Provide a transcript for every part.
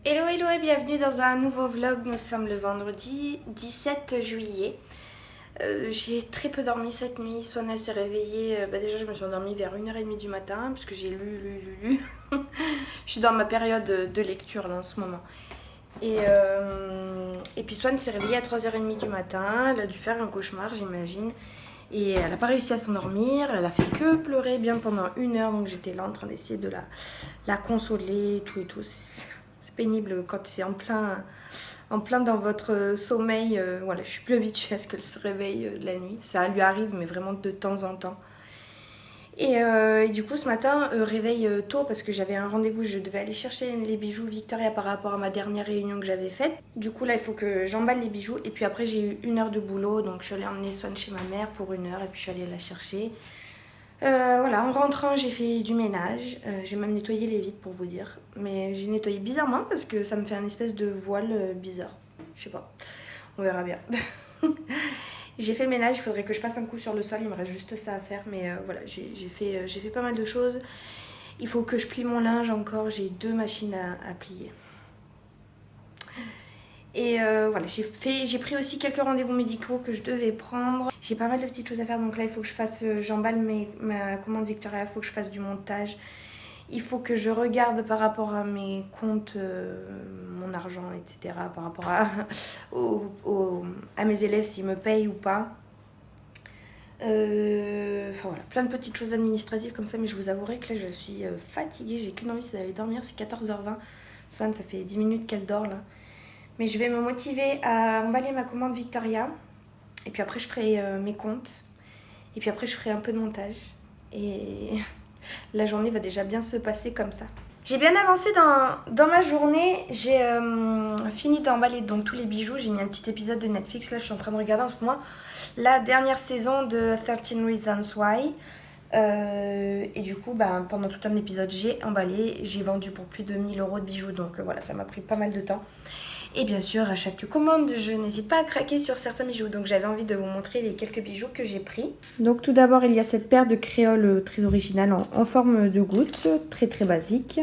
Hello hello et bienvenue dans un nouveau vlog. Nous sommes le vendredi 17 juillet. J'ai très peu dormi cette nuit. Swan s'est réveillée. Déjà je me suis endormie vers 1h30 du matin parce que j'ai lu. Je suis dans ma période de lecture là en ce moment. Et puis Swan s'est réveillée à 3h30 du matin. Elle a dû faire un cauchemar j'imagine. Et elle n'a pas réussi à s'endormir. Elle a fait que pleurer bien pendant 1 heure. Donc j'étais là en train d'essayer de la consoler et tout. C'est pénible quand c'est en plein dans votre sommeil. Voilà, je suis plus habituée à ce qu'elle se réveille de la nuit. Ça lui arrive, mais vraiment de temps en temps. Et du coup, ce matin, réveil tôt parce que j'avais un rendez-vous. Je devais aller chercher les bijoux Victoria par rapport à ma dernière réunion que j'avais faite. Du coup, là, il faut que j'emballe les bijoux. Et puis après, j'ai eu 1 heure de boulot. Donc, je suis allée emmener Swan chez ma mère pour 1 heure. Et puis, je suis allée la chercher. Voilà, en rentrant, j'ai fait du ménage. J'ai même nettoyé les vitres pour vous dire. Mais j'ai nettoyé bizarrement parce que ça me fait un espèce de voile bizarre. Je sais pas. On verra bien. J'ai fait le ménage, il faudrait que je passe un coup sur le sol. Il me reste juste ça à faire. Mais voilà, j'ai fait pas mal de choses. Il faut que je plie mon linge encore. J'ai 2 machines à plier. Et voilà, j'ai pris aussi quelques rendez-vous médicaux que je devais prendre. J'ai pas mal de petites choses à faire, donc là il faut que je fasse, j'emballe ma commande Victoria, il faut que je fasse du montage. Il faut que je regarde par rapport à mes comptes, mon argent, etc. Par rapport à mes élèves, s'ils me payent ou pas. Enfin voilà, plein de petites choses administratives comme ça, mais je vous avouerai que là je suis fatiguée, j'ai qu'une envie, c'est d'aller dormir, c'est 14h20. Swan, ça fait 10 minutes qu'elle dort là. Mais je vais me motiver à emballer ma commande Victoria. Et puis après, je ferai mes comptes. Et puis après, je ferai un peu de montage. Et la journée va déjà bien se passer comme ça. J'ai bien avancé dans ma journée. J'ai fini d'emballer donc tous les bijoux. J'ai mis un petit épisode de Netflix. Là, je suis en train de regarder en ce moment la dernière saison de 13 Reasons Why. Et du coup, pendant tout un épisode, j'ai emballé. J'ai vendu pour plus de 1000 € de bijoux. Donc voilà, ça m'a pris pas mal de temps. Et bien sûr, à chaque commande, je n'hésite pas à craquer sur certains bijoux. Donc j'avais envie de vous montrer les quelques bijoux que j'ai pris. Donc tout d'abord, il y a cette paire de créoles très originale en forme de goutte, très très basique.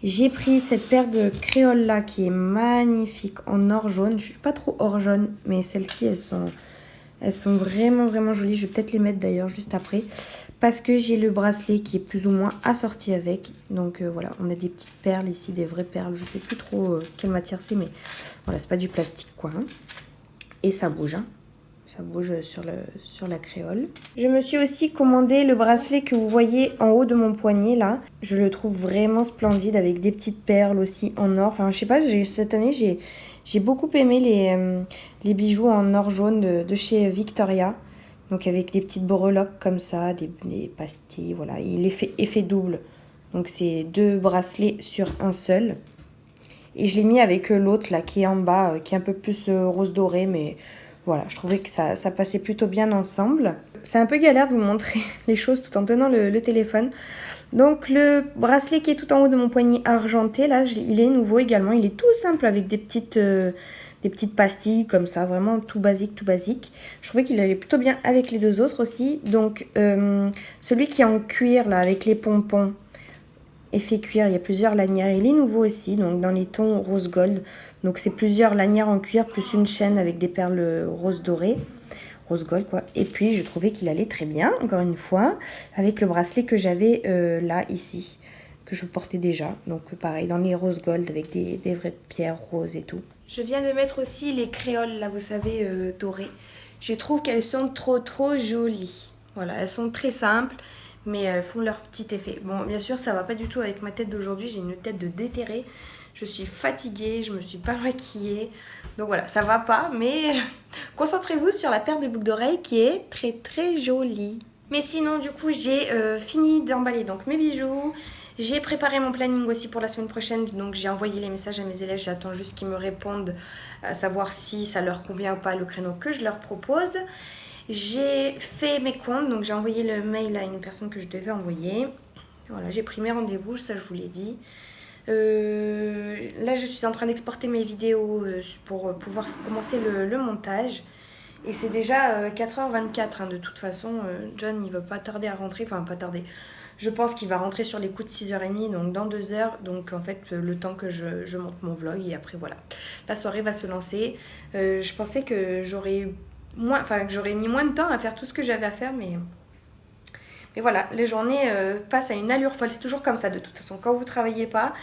J'ai pris cette paire de créoles là qui est magnifique en or jaune. Je suis pas trop or jaune, mais celles-ci, elles sont vraiment vraiment jolies. Je vais peut-être les mettre d'ailleurs juste après. Parce que j'ai le bracelet qui est plus ou moins assorti avec. Donc voilà, on a des petites perles ici, des vraies perles. Je sais plus trop quelle matière c'est, mais voilà, c'est pas du plastique quoi. Hein. Et ça bouge, hein. Ça bouge sur la créole. Je me suis aussi commandé le bracelet que vous voyez en haut de mon poignet là. Je le trouve vraiment splendide avec des petites perles aussi en or. Enfin, je sais pas, cette année j'ai beaucoup aimé les bijoux en or jaune de chez Victoria. Donc avec des petites breloques comme ça, des pastilles, voilà. Il est fait effet double. Donc c'est 2 bracelets sur un seul. Et je l'ai mis avec l'autre là qui est en bas, qui est un peu plus rose doré, mais voilà, je trouvais que ça passait plutôt bien ensemble. C'est un peu galère de vous montrer les choses tout en tenant le téléphone. Donc le bracelet qui est tout en haut de mon poignet argenté, là, il est nouveau également. Il est tout simple avec des petites pastilles comme ça, vraiment tout basique, tout basique. Je trouvais qu'il allait plutôt bien avec les 2 autres aussi. Donc celui qui est en cuir là avec les pompons, effet cuir, il y a plusieurs lanières. Il est nouveau aussi, donc dans les tons rose gold. Donc c'est plusieurs lanières en cuir plus une chaîne avec des perles rose dorées. Rose gold quoi. Et puis je trouvais qu'il allait très bien, encore une fois, avec le bracelet que j'avais là, ici, que je portais déjà. Donc pareil, dans les rose gold avec des vraies pierres roses et tout. Je viens de mettre aussi les créoles, là, vous savez, dorées. Je trouve qu'elles sont trop jolies. Voilà, elles sont très simples, mais elles font leur petit effet. Bon, bien sûr, ça va pas du tout avec ma tête d'aujourd'hui. J'ai une tête de déterrée. Je suis fatiguée, je me suis pas maquillée. Donc voilà, ça va pas, mais concentrez-vous sur la paire de boucles d'oreilles qui est très jolie. Mais sinon, du coup, j'ai fini d'emballer donc mes bijoux. J'ai préparé mon planning aussi pour la semaine prochaine, donc j'ai envoyé les messages à mes élèves. J'attends juste qu'ils me répondent, à savoir si ça leur convient ou pas le créneau que je leur propose. J'ai fait mes comptes, donc j'ai envoyé le mail à une personne que je devais envoyer. Voilà, j'ai pris mes rendez-vous, ça je vous l'ai dit. Là, je suis en train d'exporter mes vidéos pour pouvoir commencer le montage. Et c'est déjà 4h24, hein, de toute façon. John, il va pas tarder à rentrer, enfin pas tarder. Je pense qu'il va rentrer sur les coups de 6h30, donc dans 2 heures. Donc en fait, le temps que je monte mon vlog et après voilà. La soirée va se lancer. Je pensais que j'aurais mis moins de temps à faire tout ce que j'avais à faire, mais voilà, les journées passent à une allure folle. C'est toujours comme ça de toute façon. Quand vous travaillez pas,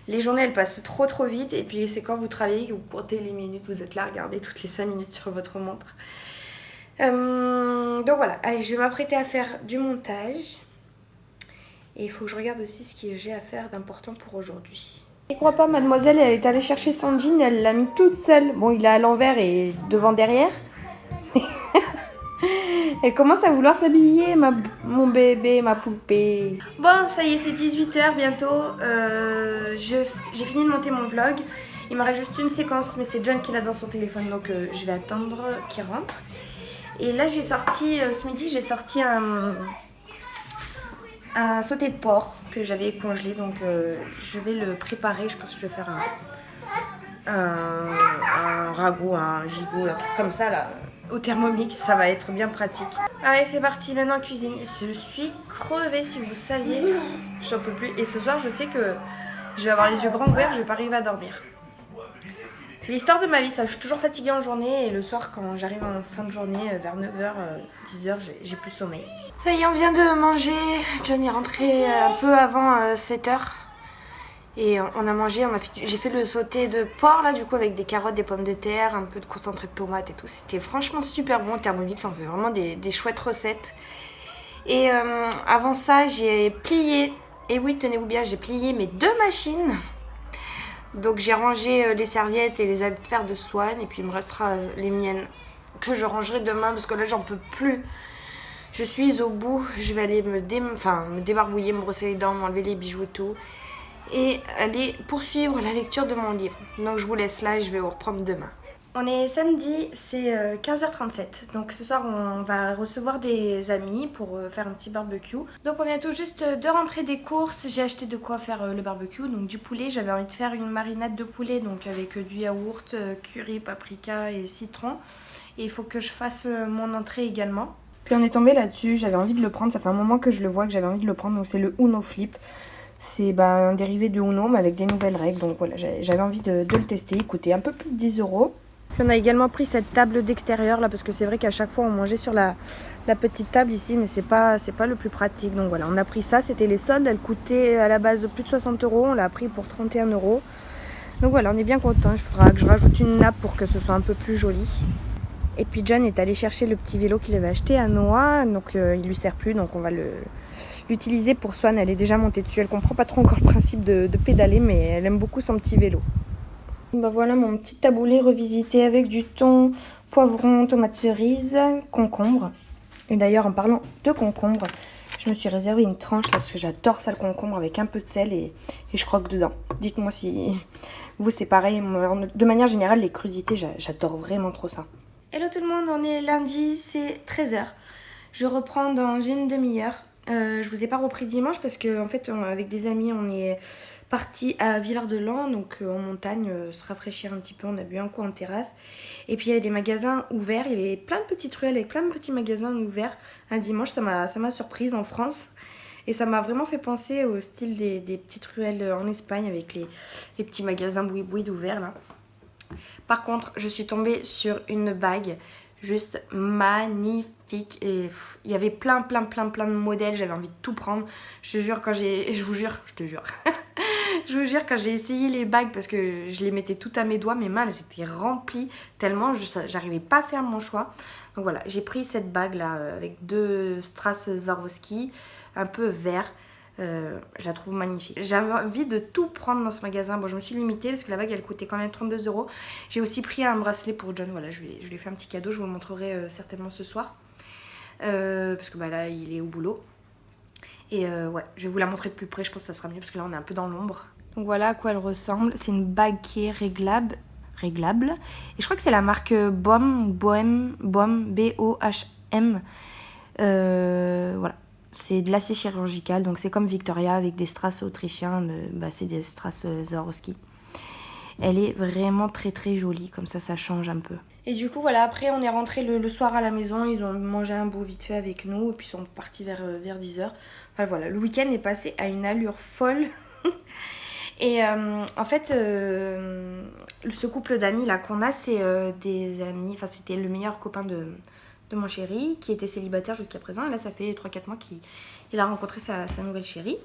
les journées elles passent trop vite. Et puis c'est quand vous travaillez que vous comptez les minutes. Vous êtes là, regardez toutes les 5 minutes sur votre montre. Donc voilà, allez, je vais m'apprêter à faire du montage. Et il faut que je regarde aussi ce que j'ai à faire d'important pour aujourd'hui. Je crois pas, mademoiselle, elle est allée chercher son jean, elle l'a mis toute seule. Bon, il est à l'envers et devant derrière. Elle commence à vouloir s'habiller, mon bébé, ma poupée. Bon, ça y est, c'est 18h bientôt. J'ai fini de monter mon vlog. Il me reste juste une séquence, mais c'est John qui l'a dans son téléphone, donc je vais attendre qu'il rentre. Et là, j'ai sorti, ce midi, j'ai sorti un sauté de porc que j'avais congelé, donc je vais le préparer. Je pense que je vais faire un ragoût, un gigot, un truc comme ça là, au Thermomix, ça va être bien pratique. Allez, c'est parti, maintenant en cuisine. Je suis crevée, si vous saviez, j'en peux plus. Et ce soir, je sais que je vais avoir les yeux grands ouverts, je vais pas arriver à dormir. C'est l'histoire de ma vie, ça. Je suis toujours fatiguée en journée et le soir, quand j'arrive en fin de journée, vers 9h, 10h, j'ai plus sommeil. Ça y est, on vient de manger. John est rentré un peu avant 7h. Et on a mangé, j'ai fait le sauté de porc là, du coup, avec des carottes, des pommes de terre, un peu de concentré de tomate et tout. C'était franchement super bon. Thermomix, on fait vraiment des chouettes recettes. Et avant ça, j'ai plié. Et oui, tenez-vous bien, j'ai plié mes 2 machines. Donc j'ai rangé les serviettes et les affaires de Swan. Et puis il me restera les miennes que je rangerai demain parce que là j'en peux plus. Je suis au bout. Je vais aller me débarbouiller, me brosser les dents, m'enlever les bijoux et tout. Et aller poursuivre la lecture de mon livre. Donc je vous laisse là et je vais vous reprendre demain. On est samedi, c'est 15h37. Donc ce soir, on va recevoir des amis pour faire un petit barbecue. Donc on vient tout juste de rentrer des courses. J'ai acheté de quoi faire le barbecue. Donc du poulet, j'avais envie de faire une marinade de poulet. Donc avec du yaourt, curry, paprika et citron. Et il faut que je fasse mon entrée également. Puis on est tombé là-dessus, j'avais envie de le prendre. Ça fait un moment que je le vois, que j'avais envie de le prendre. Donc c'est le Uno Flip. C'est un dérivé de Uno mais avec des nouvelles règles. Donc voilà, j'avais envie de le tester. Il coûtait un peu plus de 10 €. Puis on a également pris cette table d'extérieur là parce que c'est vrai qu'à chaque fois on mangeait sur la petite table ici, mais c'est pas le plus pratique. Donc voilà, on a pris ça, c'était les soldes, elle coûtait à la base plus de 60 €, on l'a pris pour 31 €. Donc voilà, on est bien content. Il faudra que je rajoute une nappe pour que ce soit un peu plus joli. Et puis John est allé chercher le petit vélo qu'il avait acheté à Noah, donc il lui sert plus, donc on va l'utiliser pour Swan. Elle est déjà montée dessus, elle comprend pas trop encore le principe de pédaler, mais elle aime beaucoup son petit vélo. Bah voilà mon petit taboulé revisité avec du thon, poivron, tomate cerise, concombre. Et d'ailleurs en parlant de concombre, je me suis réservé une tranche là parce que j'adore ça le concombre avec un peu de sel et je croque dedans. Dites-moi si vous c'est pareil. De manière générale les crudités j'adore vraiment trop ça. Hello tout le monde, on est lundi, c'est 13h. Je reprends dans une demi-heure. Je vous ai pas repris dimanche parce que en fait avec des amis on est parti à Villard-de-Lans, donc en montagne, se rafraîchir un petit peu. On a bu un coup en terrasse. Et puis il y avait des magasins ouverts. Il y avait plein de petites ruelles avec plein de petits magasins ouverts. Un dimanche, ça m'a surprise en France. Et ça m'a vraiment fait penser au style des petites ruelles en Espagne avec les petits magasins boui-boui d'ouverts là. Par contre, je suis tombée sur une bague juste magnifique et il y avait plein de modèles, j'avais envie de tout prendre. Je te jure je vous jure quand j'ai essayé les bagues parce que je les mettais toutes à mes doigts, mes mains elles étaient remplies tellement j'arrivais pas à faire mon choix. Donc voilà, j'ai pris cette bague là avec 2 strass Swarovski un peu vert. Je la trouve magnifique. J'avais envie de tout prendre dans ce magasin. Bon, je me suis limitée parce que la bague elle coûtait quand même 32 €. J'ai aussi pris un bracelet pour John. Voilà, je lui ai fait un petit cadeau. Je vous le montrerai certainement ce soir. Parce que bah, là il est au boulot. Et ouais, je vais vous la montrer de plus près. Je pense que ça sera mieux parce que là on est un peu dans l'ombre. Donc voilà à quoi elle ressemble. C'est une bague qui est réglable. Et je crois que c'est la marque Bohm, B-O-H-M. Voilà. C'est de l'acier chirurgical, donc c'est comme Victoria avec des strass autrichiens, c'est des strass Swarovski. Elle est vraiment très très jolie, comme ça change un peu. Et du coup voilà, après on est rentré le soir à la maison, ils ont mangé un bout vite fait avec nous et puis ils sont partis vers 10h. Enfin voilà, le week-end est passé à une allure folle. Et en fait, ce couple d'amis là qu'on a, c'est des amis, enfin c'était le meilleur copain de mon chéri qui était célibataire jusqu'à présent. Et là, ça fait 3-4 mois qu'il a rencontré sa nouvelle chérie,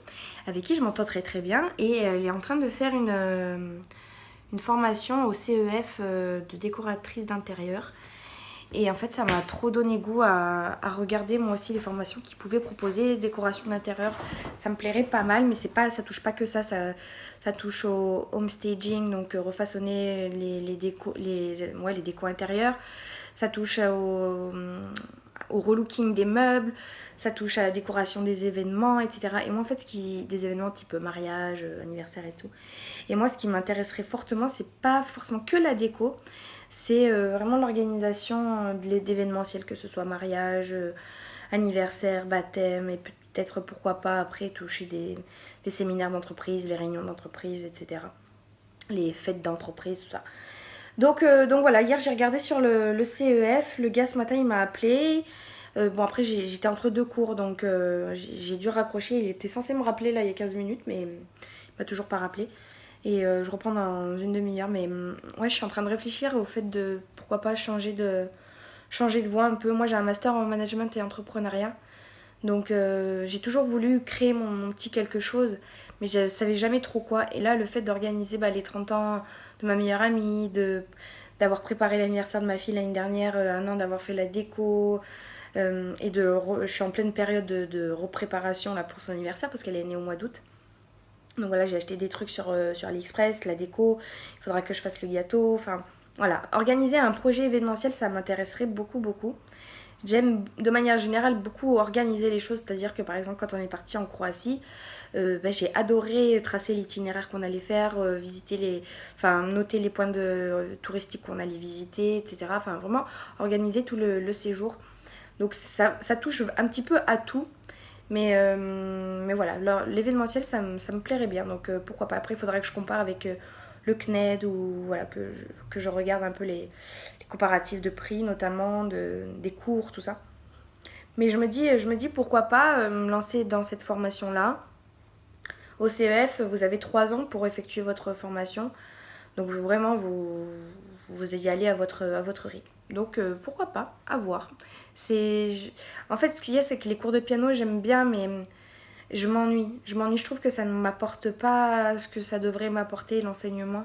avec qui je m'entends très très bien. Et elle est en train de faire une formation au CEF de décoratrice d'intérieur. Et en fait, ça m'a trop donné goût à regarder moi aussi les formations qu'ils pouvaient proposer, décoration d'intérieur. Ça me plairait pas mal, mais ça touche pas que ça touche au home staging, donc refaçonner les décos intérieurs. Ça touche au relooking des meubles, ça touche à la décoration des événements, etc. Et moi, en fait, des événements type mariage, anniversaire et tout. Et moi, ce qui m'intéresserait fortement, c'est pas forcément que la déco, c'est vraiment l'organisation d'événementiels, que ce soit mariage, anniversaire, baptême, et peut-être, pourquoi pas, après, toucher les séminaires d'entreprise, les réunions d'entreprise, etc. Les fêtes d'entreprise, tout ça. Donc voilà, hier j'ai regardé sur le CEF, le gars ce matin il m'a appelé. Bon après j'étais entre deux cours donc j'ai dû raccrocher, il était censé me rappeler là il y a 15 minutes mais il m'a toujours pas rappelé. Et je reprends dans une demi-heure mais ouais je suis en train de réfléchir au fait de pourquoi pas changer de voie un peu. Moi j'ai un master en management et entrepreneuriat. Donc j'ai toujours voulu créer mon petit quelque chose, mais je savais jamais trop quoi. Et là, le fait d'organiser les 30 ans de ma meilleure amie, d'avoir préparé l'anniversaire de ma fille l'année dernière, un an d'avoir fait la déco, et je suis en pleine période de repréparation là, pour son anniversaire parce qu'elle est née au mois d'août. Donc voilà, j'ai acheté des trucs sur AliExpress, la déco, il faudra que je fasse le gâteau, enfin voilà. Organiser un projet événementiel, ça m'intéresserait beaucoup, beaucoup. J'aime de manière générale beaucoup organiser les choses, c'est-à-dire que par exemple quand on est parti en Croatie, j'ai adoré tracer l'itinéraire qu'on allait faire, noter les points touristiques qu'on allait visiter, etc. Enfin vraiment organiser tout le séjour. Donc ça touche un petit peu à tout, mais voilà, l'événementiel ça me plairait bien, donc pourquoi pas. Après il faudrait que je compare avec le CNED ou voilà, que je regarde un peu les comparatifs de prix notamment, des cours, tout ça. Mais je me dis pourquoi pas me lancer dans cette formation-là. Au CEF, vous avez 3 ans pour effectuer votre formation. Donc vraiment, vous y allez à votre rythme. Donc pourquoi pas, à voir. En fait, ce qu'il y a, c'est que les cours de piano, j'aime bien, mais je m'ennuie. Je trouve que ça ne m'apporte pas ce que ça devrait m'apporter, l'enseignement.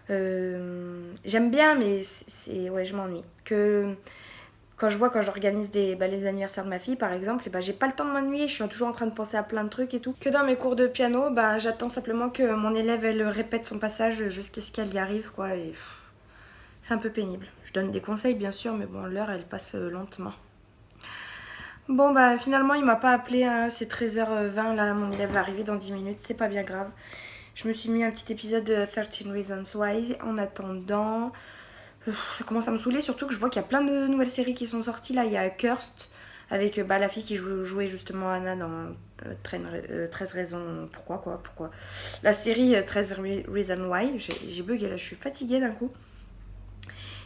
J'aime bien, mais ouais, je m'ennuie. Quand j'organise les anniversaires de ma fille par exemple, j'ai pas le temps de m'ennuyer, je suis toujours en train de penser à plein de trucs et tout. Que dans mes cours de piano, j'attends simplement que mon élève elle répète son passage jusqu'à ce qu'elle y arrive quoi. Et c'est un peu pénible. Je donne des conseils bien sûr, mais bon, l'heure elle passe lentement. Bon finalement il m'a pas appelé, hein, c'est 13h20 là, mon élève va arriver dans 10 minutes, c'est pas bien grave. Je me suis mis un petit épisode de 13 Reasons Why en attendant. Ça commence à me saouler, surtout que je vois qu'il y a plein de nouvelles séries qui sont sorties. Là, il y a Cursed, avec la fille qui jouait justement Anna dans 13 raisons... Pourquoi. La série 13 Reasons Why. J'ai bugué là, je suis fatiguée d'un coup.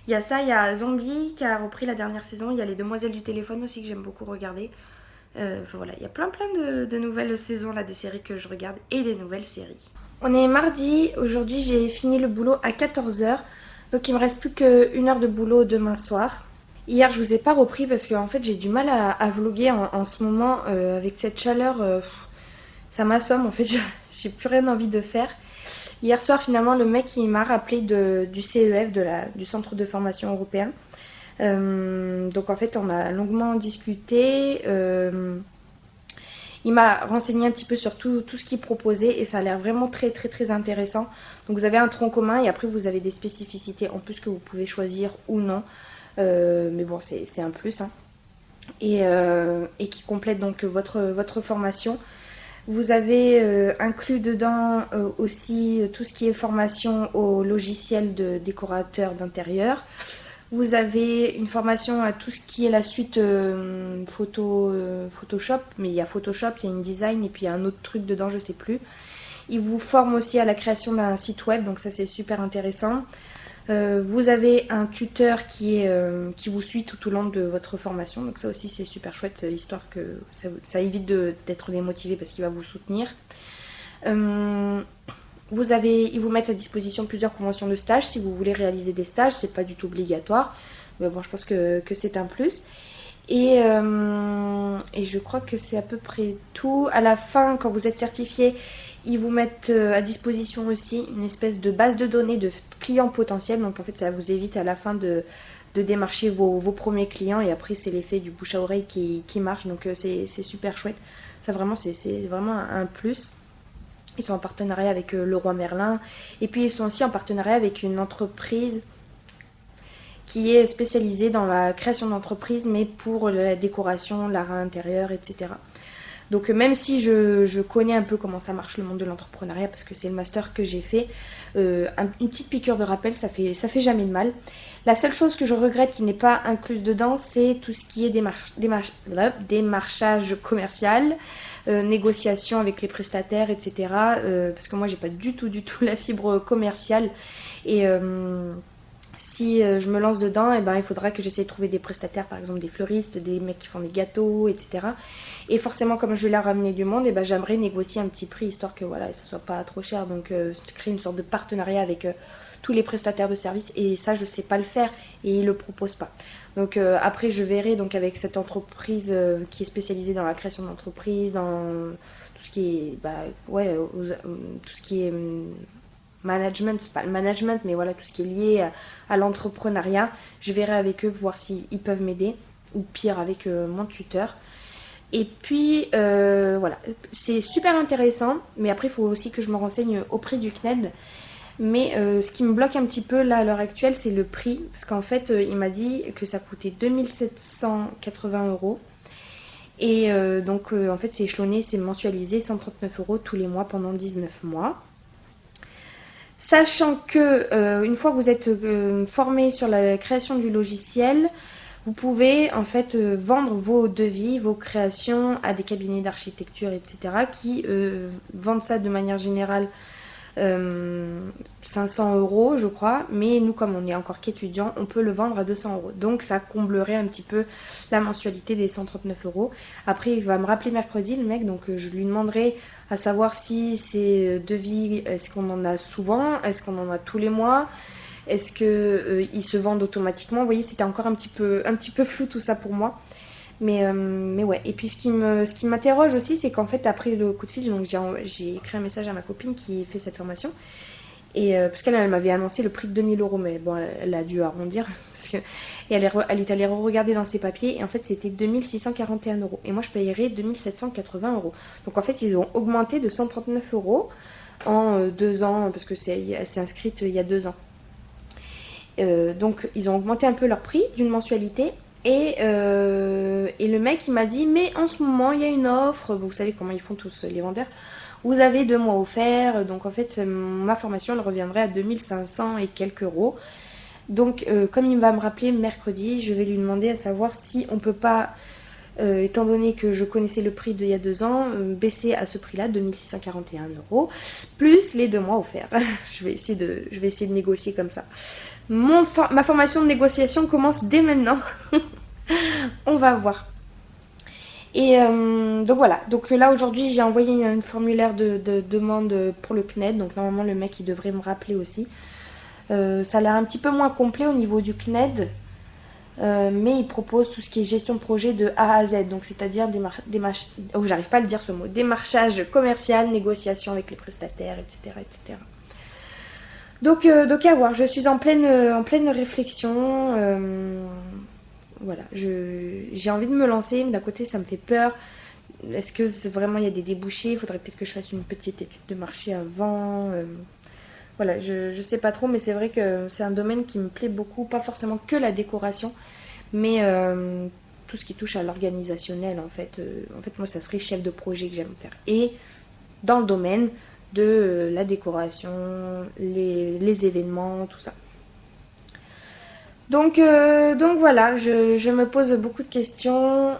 Il y a ça, il y a Zombie qui a repris la dernière saison. Il y a Les Demoiselles du téléphone aussi que j'aime beaucoup regarder. Voilà, il y a plein de nouvelles saisons là, des séries que je regarde et des nouvelles séries. On est mardi, aujourd'hui j'ai fini le boulot à 14h. Donc il me reste plus qu'une heure de boulot demain soir. Hier je vous ai pas repris parce que en fait j'ai du mal à vlogger en ce moment avec cette chaleur. Ça m'assomme en fait, j'ai plus rien envie de faire. Hier soir finalement le mec il m'a rappelé du CEF, du Centre de formation européen. Donc en fait on a longuement discuté. Il m'a renseigné un petit peu sur tout ce qu'il proposait et ça a l'air vraiment très très très intéressant. Donc vous avez un tronc commun et après vous avez des spécificités en plus que vous pouvez choisir ou non. Mais bon, c'est un plus. Hein. Et qui complète donc votre formation. Vous avez inclus dedans aussi tout ce qui est formation au logiciel de décorateur d'intérieur. Vous avez une formation à tout ce qui est la suite Photoshop, mais il y a Photoshop, il y a InDesign et puis il y a un autre truc dedans, je sais plus. Ils vous forment aussi à la création d'un site web, donc ça c'est super intéressant. Vous avez un tuteur qui vous suit tout au long de votre formation, donc ça aussi c'est super chouette, histoire que ça évite d'être démotivé parce qu'il va vous soutenir. Ils vous mettent à disposition plusieurs conventions de stage si vous voulez réaliser des stages, c'est pas du tout obligatoire, mais bon je pense que c'est un plus. Et je crois que c'est à peu près tout. À la fin, quand vous êtes certifié, ils vous mettent à disposition aussi une espèce de base de données de clients potentiels. Donc en fait, ça vous évite à la fin de démarcher vos premiers clients. Et après, c'est l'effet du bouche à oreille qui marche. Donc c'est super chouette. Ça vraiment, c'est vraiment un plus. Ils sont en partenariat avec Leroy Merlin. Et puis, ils sont aussi en partenariat avec une entreprise qui est spécialisée dans la création d'entreprises, mais pour la décoration, l'art intérieur, etc. Donc même si je connais un peu comment ça marche le monde de l'entrepreneuriat, parce que c'est le master que j'ai fait, une petite piqûre de rappel, ça fait jamais de mal. La seule chose que je regrette qui n'est pas incluse dedans, c'est tout ce qui est démarchage commercial, négociation avec les prestataires, etc. Parce que moi, j'ai pas du tout la fibre commerciale. Et si je me lance dedans, il faudra que j'essaie de trouver des prestataires, par exemple des fleuristes, des mecs qui font des gâteaux, etc. Et forcément, comme je vais leur ramener du monde, j'aimerais négocier un petit prix, histoire que voilà, ça soit pas trop cher. Donc, créer une sorte de partenariat avec tous les prestataires de services. Et ça, je sais pas le faire et ils le proposent pas. Donc, après, je verrai donc avec cette entreprise qui est spécialisée dans la création d'entreprises, dans tout ce qui est, tout ce qui est management, c'est pas le management, mais voilà, tout ce qui est lié à l'entrepreneuriat. Je verrai avec eux pour voir s'ils peuvent m'aider, ou pire avec mon tuteur. Et puis, voilà, c'est super intéressant, mais après, il faut aussi que je me renseigne au prix du CNED. Mais ce qui me bloque un petit peu là à l'heure actuelle, c'est le prix, parce qu'en fait, il m'a dit que ça coûtait 2780 €. Et donc, en fait, c'est échelonné, c'est mensualisé, 139 € tous les mois pendant 19 mois. Sachant que une fois que vous êtes formé sur la création du logiciel, vous pouvez en fait vendre vos devis, vos créations à des cabinets d'architecture, etc. qui vendent ça de manière générale 500 € je crois, mais nous comme on est encore qu'étudiants, on peut le vendre à 200 €. Donc ça comblerait un petit peu la mensualité des 139 €. Après il va me rappeler mercredi le mec, donc je lui demanderai à savoir si ces devis, est-ce qu'on en a souvent, est-ce qu'on en a tous les mois, est-ce que ils se vendent automatiquement. Vous voyez, c'était encore un petit peu flou tout ça pour moi. Mais ouais, et puis ce qui m'interroge aussi, c'est qu'en fait, après le coup de fil, donc j'ai écrit un message à ma copine qui fait cette formation. Et parce qu'elle m'avait annoncé le prix de 2000 €, mais bon, elle a dû arrondir. Parce que, et elle est allée regarder dans ses papiers, et en fait, c'était 2641 €. Et moi, je payerais 2780 €. Donc en fait, ils ont augmenté de 139 € en 2 ans, parce que elle s'est inscrite il y a 2 ans. Donc ils ont augmenté un peu leur prix d'une mensualité. Et le mec il m'a dit, mais en ce moment il y a une offre, vous savez comment ils font tous les vendeurs, vous avez 2 mois offerts, donc en fait ma formation elle reviendrait à 2500 et quelques euros. Donc comme il va me rappeler mercredi, je vais lui demander à savoir si on peut pas, étant donné que je connaissais le prix d'il y a 2 ans, baisser à ce prix-là, 2641 €, plus les 2 mois offerts. je vais essayer de négocier comme ça. Ma formation de négociation commence dès maintenant. On va voir. Et donc voilà. Donc là aujourd'hui j'ai envoyé un formulaire de demande pour le CNED. Donc normalement le mec il devrait me rappeler aussi. Ça a l'air un petit peu moins complet au niveau du CNED. Mais il propose tout ce qui est gestion de projet de A à Z. Donc c'est-à-dire j'arrive pas à le dire ce mot. Démarchage commercial, négociation avec les prestataires, etc. etc. Donc à voir, je suis en pleine réflexion. Voilà, j'ai envie de me lancer, mais d'un côté ça me fait peur. Est-ce que vraiment il y a des débouchés? Il faudrait peut-être que je fasse une petite étude de marché avant. Voilà, je sais pas trop, mais c'est vrai que c'est un domaine qui me plaît beaucoup. Pas forcément que la décoration, mais tout ce qui touche à l'organisationnel en fait. En fait, moi ça serait chef de projet que j'aime faire. Et dans le domaine de la décoration, les événements, tout ça. Donc voilà, je me pose beaucoup de questions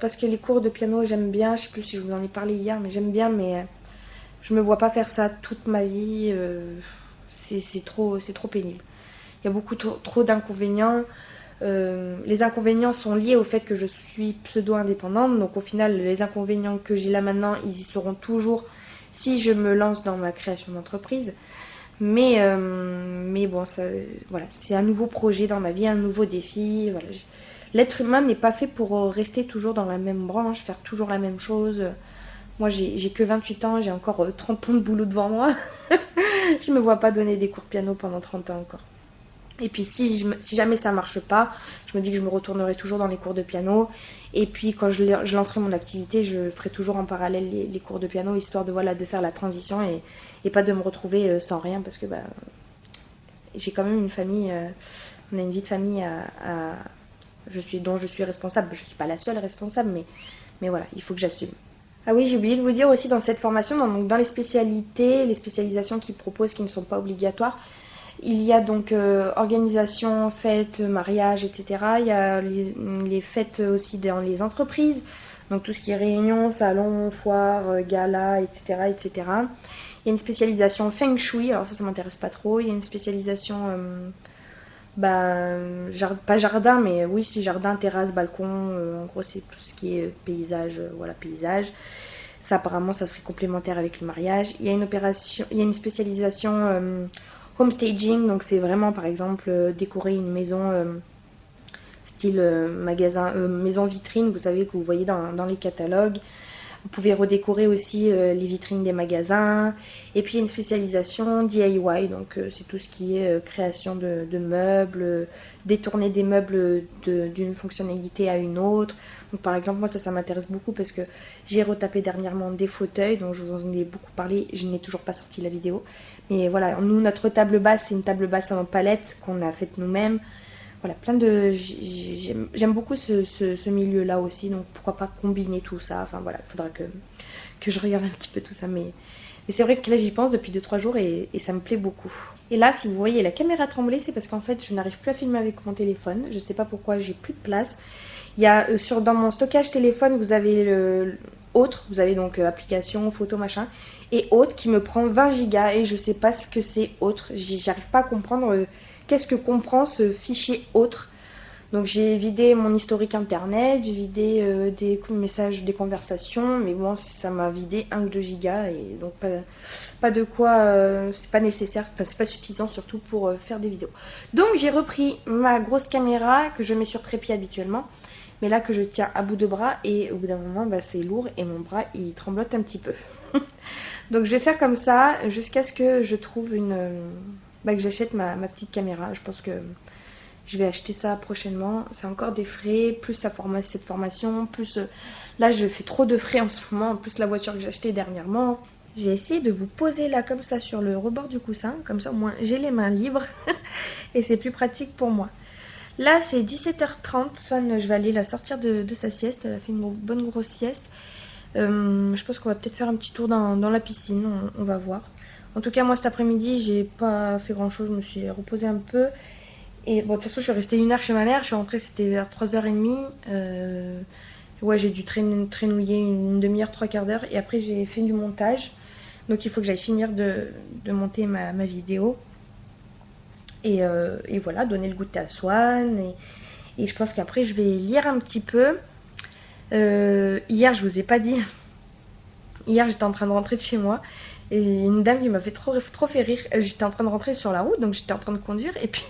parce que les cours de piano j'aime bien, je sais plus si je vous en ai parlé hier, mais j'aime bien, mais Je me vois pas faire ça toute ma vie. C'est trop pénible. Il y a beaucoup trop d'inconvénients. Les inconvénients sont liés au fait que je suis pseudo-indépendante. Donc au final, les inconvénients que j'ai là maintenant, ils y seront toujours si je me lance dans ma création d'entreprise. Mais bon, ça, voilà, c'est un nouveau projet dans ma vie, un nouveau défi. Voilà. L'être humain n'est pas fait pour rester toujours dans la même branche, faire toujours la même chose. Moi, j'ai que 28 ans, j'ai encore 30 ans de boulot devant moi. Je me vois pas donner des cours de piano pendant 30 ans encore. Et puis si jamais ça marche pas, je me dis que je me retournerai toujours dans les cours de piano. Et puis quand je lancerai mon activité, je ferai toujours en parallèle les cours de piano, histoire de, voilà, de faire la transition et pas de me retrouver sans rien, parce que j'ai quand même une famille, on a une vie de famille dont je suis responsable. Je suis pas la seule responsable, mais voilà, il faut que j'assume. Ah oui, j'ai oublié de vous dire aussi, dans cette formation, donc dans les spécialisations qu'ils proposent qui ne sont pas obligatoires, il y a donc organisation, fêtes, mariage, etc. Il y a les fêtes aussi dans les entreprises, donc tout ce qui est réunion, salon, foire, gala, etc., etc. Il y a une spécialisation Feng Shui, alors ça m'intéresse pas trop. Il y a une spécialisation, pas jardin, mais oui, c'est jardin, terrasse, balcon. En gros, c'est tout ce qui est paysage, voilà, paysage. Ça, apparemment, ça serait complémentaire avec le mariage. Il y a une spécialisation home staging, donc c'est vraiment, par exemple, décorer une maison style magasin, maison vitrine, vous savez, que vous voyez dans les catalogues. Vous pouvez redécorer aussi les vitrines des magasins. Et puis il y a une spécialisation DIY, donc c'est tout ce qui est création de meubles, détourner des meubles d'une fonctionnalité à une autre. Donc par exemple, moi ça m'intéresse beaucoup parce que j'ai retapé dernièrement des fauteuils, dont je vous en ai beaucoup parlé, je n'ai toujours pas sorti la vidéo. Mais voilà, nous, notre table basse, c'est une table basse en palette qu'on a faite nous-mêmes. Voilà, j'aime beaucoup ce milieu-là aussi, donc pourquoi pas combiner tout ça. Enfin voilà, il faudra que je regarde un petit peu tout ça, mais c'est vrai que là j'y pense depuis 2-3 jours et ça me plaît beaucoup. Et là, si vous voyez la caméra trembler, c'est parce qu'en fait je n'arrive plus à filmer avec mon téléphone. Je sais pas pourquoi, j'ai plus de place. Il y a dans mon stockage téléphone, vous avez vous avez donc application, photo, machin, et autre qui me prend 20 gigas et je sais pas ce que c'est autre. J'arrive pas à comprendre qu'est-ce que comprend ce fichier autre. Donc j'ai vidé mon historique internet, j'ai vidé des messages, des conversations, mais bon, ça m'a vidé 1 ou 2 gigas et donc pas de quoi, c'est pas nécessaire, c'est pas suffisant surtout pour faire des vidéos. Donc j'ai repris ma grosse caméra que je mets sur trépied habituellement, mais là que je tiens à bout de bras et au bout d'un moment c'est lourd et mon bras il tremblote un petit peu. Donc je vais faire comme ça jusqu'à ce que je trouve que j'achète ma petite caméra. Je pense que je vais acheter ça prochainement. C'est encore des frais, plus cette formation, plus là je fais trop de frais en ce moment, plus la voiture que j'ai achetée dernièrement. J'ai essayé de vous poser là comme ça sur le rebord du coussin, comme ça au moins j'ai les mains libres et c'est plus pratique pour moi. Là c'est 17h30, Swan, je vais aller la sortir de sa sieste, elle a fait une bonne grosse sieste. Je pense qu'on va peut-être faire un petit tour dans la piscine, on va voir. En tout cas, moi cet après-midi, j'ai pas fait grand-chose, je me suis reposée un peu. Et bon, de toute façon, je suis restée 1 heure chez ma mère, je suis rentrée, c'était vers 3h30. Ouais, j'ai dû traînouiller une demi-heure, 3/4 d'heure. Et après, j'ai fait du montage. Donc, il faut que j'aille finir de monter ma vidéo. Et voilà, donner le goûter à Swan. Et je pense qu'après, je vais lire un petit peu. Hier, je vous ai pas dit. Hier, j'étais en train de rentrer de chez moi. Et une dame qui m'a fait trop fait rire. J'étais en train de rentrer sur la route, donc j'étais en train de conduire. Et puis,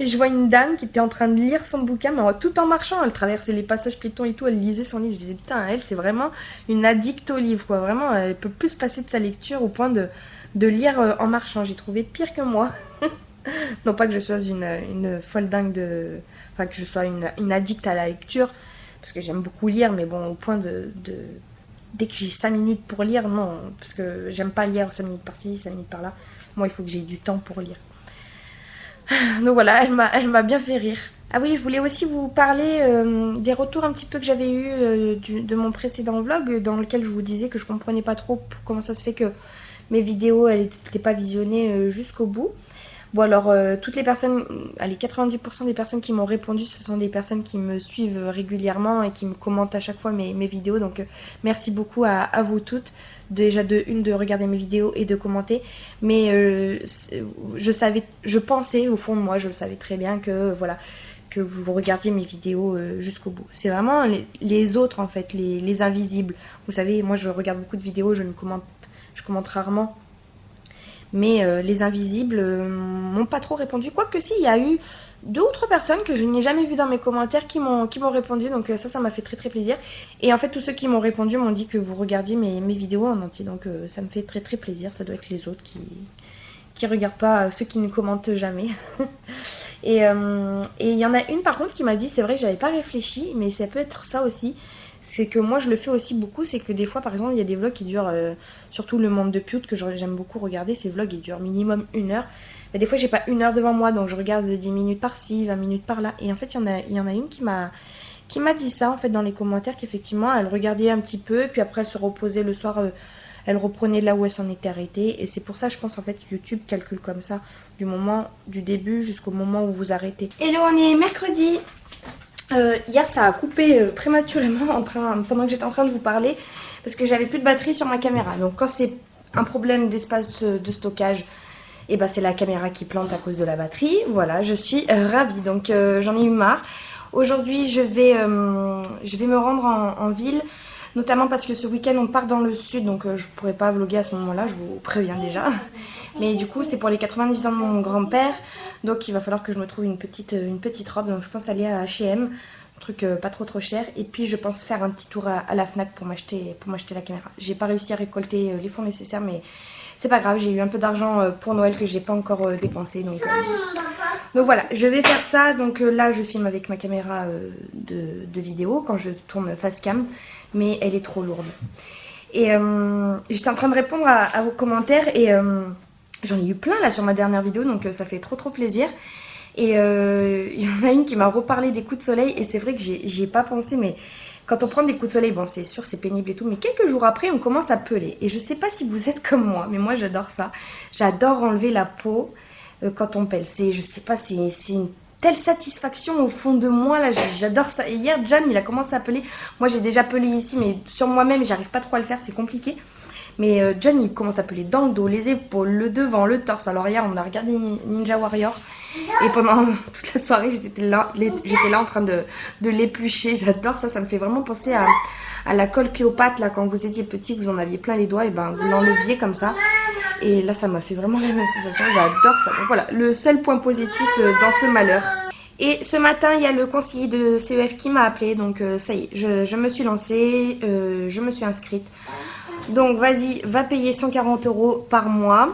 je vois une dame qui était en train de lire son bouquin, mais tout en marchant. Elle traversait les passages piétons et tout, elle lisait son livre. Je disais, putain, elle, c'est vraiment une addicte au livre, quoi. Vraiment, elle peut plus se passer de sa lecture au point de lire en marchant. J'ai trouvé pire que moi. Non pas que je sois une folle dingue enfin, que je sois une addicte à la lecture, parce que j'aime beaucoup lire, mais bon, au point dès que j'ai 5 minutes pour lire, non, parce que j'aime pas lire 5 minutes par-ci, 5 minutes par-là. Moi, il faut que j'ai du temps pour lire. Donc voilà, elle m'a bien fait rire. Ah oui, je voulais aussi vous parler des retours un petit peu que j'avais eu de mon précédent vlog, dans lequel je vous disais que je comprenais pas trop comment ça se fait que mes vidéos, elles n'étaient pas visionnées jusqu'au bout. Bon alors toutes les personnes, allez 90% des personnes qui m'ont répondu, ce sont des personnes qui me suivent régulièrement et qui me commentent à chaque fois mes vidéos. Donc merci beaucoup à vous toutes. Déjà de regarder mes vidéos et de commenter. Mais je pensais au fond de moi, je le savais très bien que voilà, que vous regardiez mes vidéos jusqu'au bout. C'est vraiment les autres en fait, les invisibles. Vous savez, moi je regarde beaucoup de vidéos, je commente rarement. Mais les invisibles m'ont pas trop répondu. Quoique si, il y a eu 2 ou 3 personnes que je n'ai jamais vues dans mes commentaires qui m'ont répondu. Donc ça m'a fait très très plaisir. Et en fait, tous ceux qui m'ont répondu m'ont dit que vous regardiez mes vidéos en entier. Donc ça me fait très très plaisir. Ça doit être les autres qui regardent pas, ceux qui ne commentent jamais. Et il y en a une par contre qui m'a dit, c'est vrai que j'avais pas réfléchi, mais ça peut être ça aussi. C'est que moi je le fais aussi beaucoup, c'est que des fois par exemple il y a des vlogs qui durent, surtout le monde de Pute que j'aime beaucoup regarder, ces vlogs ils durent minimum 1 heure. Mais des fois j'ai pas 1 heure devant moi, donc je regarde 10 minutes par-ci, 20 minutes par-là. Et en fait il y en a une qui m'a dit ça en fait dans les commentaires, qu'effectivement elle regardait un petit peu, et puis après elle se reposait le soir, elle reprenait là où elle s'en était arrêtée. Et c'est pour ça je pense en fait YouTube calcule comme ça, du début jusqu'au moment où vous arrêtez. Hello, on est mercredi. Hier ça a coupé prématurément pendant que j'étais en train de vous parler parce que j'avais plus de batterie sur ma caméra. Donc quand c'est un problème d'espace de stockage, et ben c'est la caméra qui plante à cause de la batterie. Voilà, je suis ravie. Donc j'en ai eu marre. Aujourd'hui je vais me rendre en ville, notamment parce que ce week-end on part dans le sud, donc je pourrais pas vlogger à ce moment-là, je vous préviens déjà. Mais du coup c'est pour les 90 ans de mon grand-père, donc il va falloir que je me trouve une petite robe. Donc je pense aller à H&M, un truc pas trop cher. Et puis je pense faire un petit tour à la Fnac pour m'acheter la caméra. J'ai pas réussi à récolter les fonds nécessaires, mais c'est pas grave, j'ai eu un peu d'argent pour Noël que j'ai pas encore dépensé. Donc voilà, je vais faire ça. Donc là je filme avec ma caméra de vidéo quand je tourne face cam, mais elle est trop lourde. Et j'étais en train de répondre à vos commentaires et j'en ai eu plein là sur ma dernière vidéo, donc ça fait trop plaisir. Et il y en a une qui m'a reparlé des coups de soleil, et c'est vrai que j'y ai pas pensé, mais quand on prend des coups de soleil, bon c'est sûr c'est pénible et tout, mais quelques jours après on commence à peler. Et je sais pas si vous êtes comme moi, mais moi j'adore ça. J'adore enlever la peau quand on pèle. Je sais pas, c'est une telle satisfaction au fond de moi là, j'adore ça. Et hier Jan il a commencé à peler. Moi j'ai déjà pelé ici, mais sur moi-même j'arrive pas trop à le faire, c'est compliqué. Mais John il commence à peler dans le dos, les épaules, le devant, le torse. Alors hier on a regardé Ninja Warrior et pendant toute la soirée j'étais là en train de l'éplucher. J'adore ça, ça me fait vraiment penser à la colle Cléopâtre là, quand vous étiez petit, vous en aviez plein les doigts, et ben vous l'enleviez comme ça. Et là ça m'a fait vraiment la même sensation, j'adore ça. Donc voilà, le seul point positif dans ce malheur. Et ce matin il y a le conseiller de CEF qui m'a appelé, donc ça y est, je me suis lancée, je me suis inscrite. Donc vas-y, va payer 140 € par mois.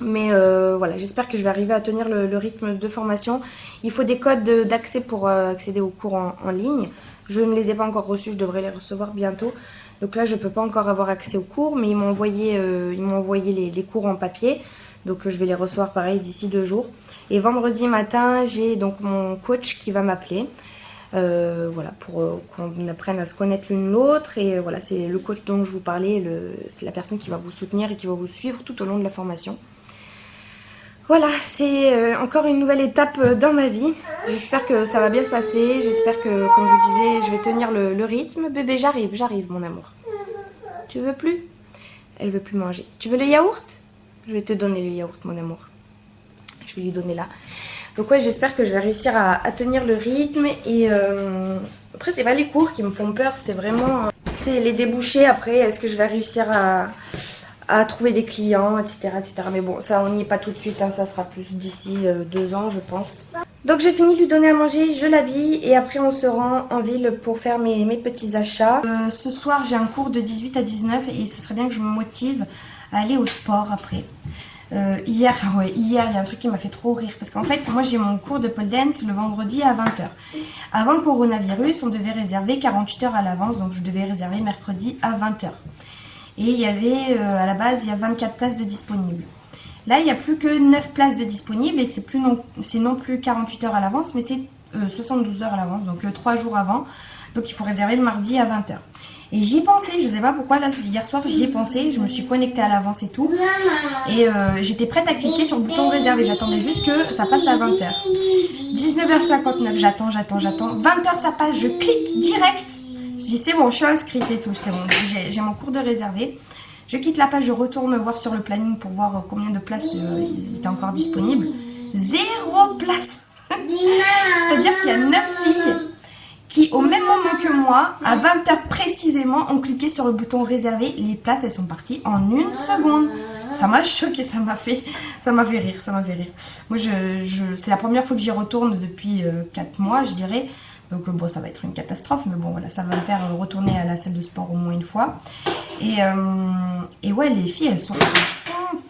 Mais voilà, j'espère que je vais arriver à tenir le rythme de formation. Il faut des codes d'accès pour accéder aux cours en ligne. Je ne les ai pas encore reçus, je devrais les recevoir bientôt. Donc là, je ne peux pas encore avoir accès aux cours, mais ils m'ont envoyé les cours en papier. Donc je vais les recevoir pareil d'ici 2 jours. Et vendredi matin, j'ai donc mon coach qui va m'appeler. Voilà, pour qu'on apprenne à se connaître l'une l'autre. Et voilà, c'est le coach dont je vous parlais, c'est la personne qui va vous soutenir et qui va vous suivre tout au long de la formation. Voilà, c'est encore une nouvelle étape dans ma vie. J'espère que ça va bien se passer. J'espère que, comme je vous disais, je vais tenir le rythme. Bébé, j'arrive mon amour. Tu veux plus? Elle veut plus manger. Tu veux le yaourt? Je vais te donner le yaourt mon amour. Je vais lui donner là. Donc ouais, j'espère que je vais réussir à tenir le rythme. Et après, c'est pas les cours qui me font peur, c'est vraiment c'est les débouchés après. Est-ce que je vais réussir à trouver des clients, etc., etc. Mais bon, ça on n'y est pas tout de suite, hein, ça sera plus d'ici 2 ans je pense. Donc j'ai fini de lui donner à manger, je l'habille et après on se rend en ville pour faire mes petits achats. Ce soir j'ai un cours de 18 à 19 et ce serait bien que je me motive à aller au sport après. Hier, il y a un truc qui m'a fait trop rire parce qu'en fait, moi j'ai mon cours de pole dance le vendredi à 20 h. Avant le coronavirus, on devait réserver 48 heures à l'avance, donc je devais réserver mercredi à 20 h. Et il y avait, à la base, il y a 24 places de disponibles. Là, il n'y a plus que 9 places de disponibles et c'est non plus 48 heures à l'avance, mais c'est 72 heures à l'avance, donc 3 jours avant. Donc il faut réserver le mardi à 20 h. Et j'y pensais, je sais pas pourquoi, là hier soir j'y ai pensé, je me suis connectée à l'avance et tout. Et j'étais prête à cliquer sur le bouton réservé, j'attendais juste que ça passe à 20h. 19h59, j'attends. 20h ça passe, je clique direct. Je dis c'est bon, je suis inscrite et tout, c'est bon, j'ai mon cours de réservé. Je quitte la page, je retourne voir sur le planning pour voir combien de places il était encore disponible. 0 place. C'est-à-dire qu'il y a 9 filles qui, au même moment que moi, à 20h précisément, ont cliqué sur le bouton réservé. Les places, elles sont parties en 1 seconde. Ça m'a choqué, ça m'a fait rire. Moi, c'est la première fois que j'y retourne depuis 4 mois, je dirais. Donc bon, ça va être une catastrophe, mais bon, voilà, ça va me faire retourner à la salle de sport au moins une fois. Et ouais, les filles, elles sont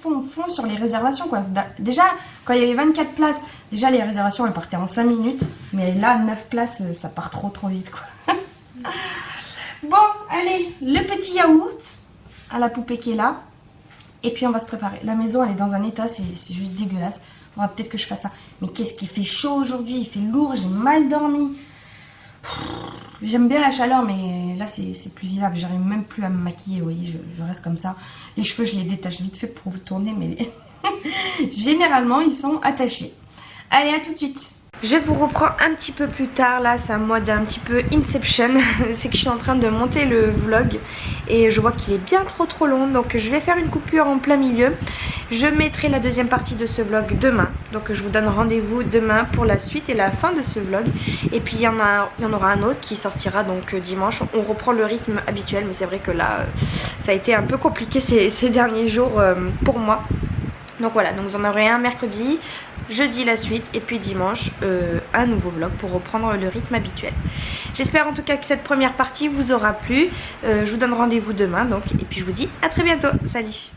fond sur les réservations, quoi. Déjà, quand il y avait 24 places, déjà les réservations, elles partaient en 5 minutes. Mais là, 9 places, ça part trop vite, quoi. Bon, allez, le petit yaourt à la poupée qui est là. Et puis, on va se préparer. La maison, elle est dans un état, c'est juste dégueulasse. On va peut-être que je fasse ça. Mais qu'est-ce qu'il fait chaud aujourd'hui, il fait lourd, j'ai mal dormi. J'aime bien la chaleur, mais là c'est plus vivable. J'arrive même plus à me maquiller, vous voyez, je reste comme ça. Les cheveux, je les détache vite fait pour vous tourner, mais généralement ils sont attachés. Allez, à tout de suite. Je vous reprends un petit peu plus tard, là c'est un mode un petit peu Inception. C'est que je suis en train de monter le vlog et je vois qu'il est bien trop long, donc je vais faire une coupure en plein milieu. Je mettrai la deuxième partie de ce vlog demain, donc je vous donne rendez-vous demain pour la suite et la fin de ce vlog. Et puis il y en aura un autre qui sortira donc dimanche. On reprend le rythme habituel, mais c'est vrai que là ça a été un peu compliqué ces derniers jours pour moi. Donc voilà, donc vous en aurez un mercredi, jeudi la suite et puis dimanche un nouveau vlog pour reprendre le rythme habituel. J'espère en tout cas que cette première partie vous aura plu. Je vous donne rendez-vous demain donc, et puis je vous dis à très bientôt. Salut!